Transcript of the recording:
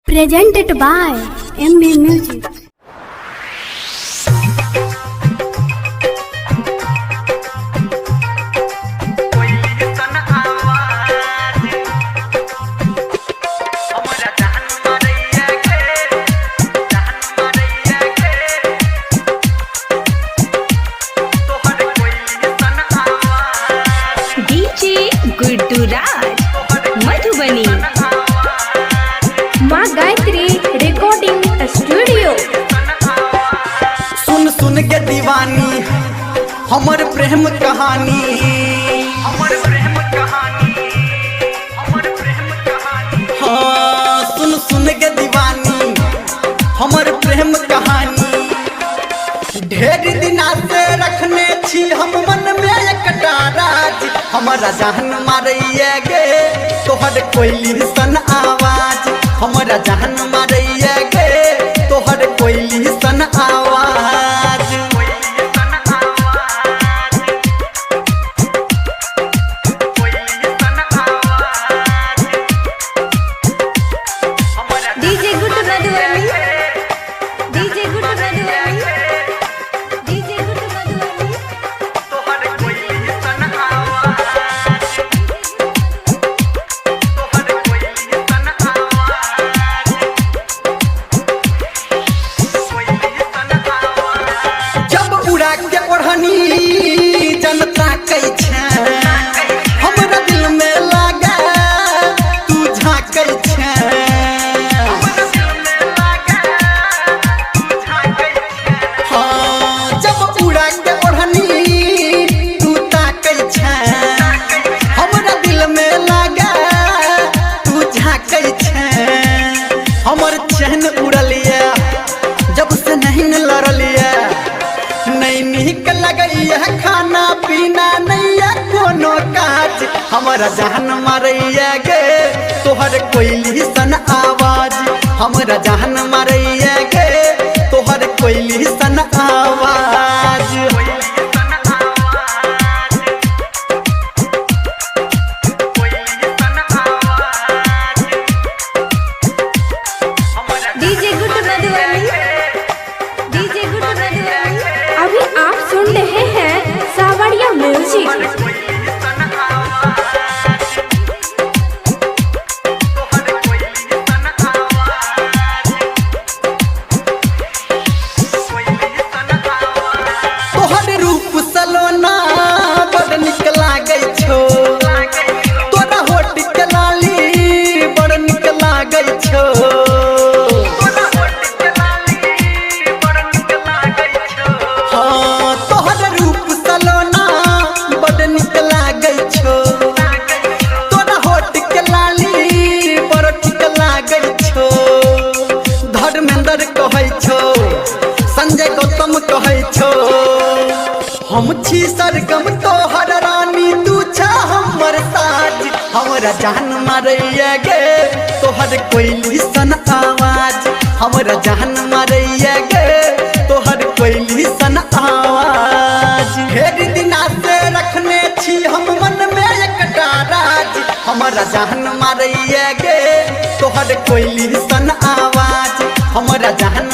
Presented by MB Music. DJ Guddu Raj, Madhubani. माँ Gayatri recording studio. सुन सुन के दीवानी हमर प्रेम कहानी, हाँ सुन सुन के दीवानी हमर प्रेम कहानी। ढेर दिना से रखने छी हम मन में एकटा राज, हमारा जान मारैया गे तोहर कोयली सन आवाज, हमारा जान मारैया गे तोहर कोयली सन आवाज। DJ Guddu Madhubani. DJ Guddu Madhubani. DJ Guddu Madhubani. जब उड़ा के ओढ़नी जनता कई छे, हमरा दिल में लागा तू झाँकै छे। हाँ जब उड़ा के ओढ़नी तू ताकै छे, हमरा दिल में लागा तू झाँकै छे। हमर चैन उड़लिया जब से नहीं लड़लिया, नहीं नीक लगैया खाना पीना नैया कोनो काज, हमारा जान मारैया गे तोहर कोयली सन आवाज, हमारा जान मारैया गे तोहर कोयली सन आवाज। DJ Guddu Madhubani. DJ Guddu Madhubani. अभी आप सुन रहे हैं सावरिया म्यूजिक। तोहर रूप सलोना बड़ निक लागै छो, तोरा होठ के लाली बड़ निक लागै छो। हाँ तोहर रूप सलोना बड़ निक लागै छो, तोरा होठ के लाली बड़ ठीक लागै छो। धर्मेंद्र कहै छो, संजय गौतम कहै छो, हम छी सरगम तोहर रानी तू छा हमर साज, हमरा जान मारैया गे तोहर कोयली सन आवाज, हमरा जान मारैया गे तोहर कोयली सन आवाज। ढेर दिना से रखने छी हम मन में एकटा राज, हमरा जान मारैया गे तोहर कोयली सन आवाज, हमरा जान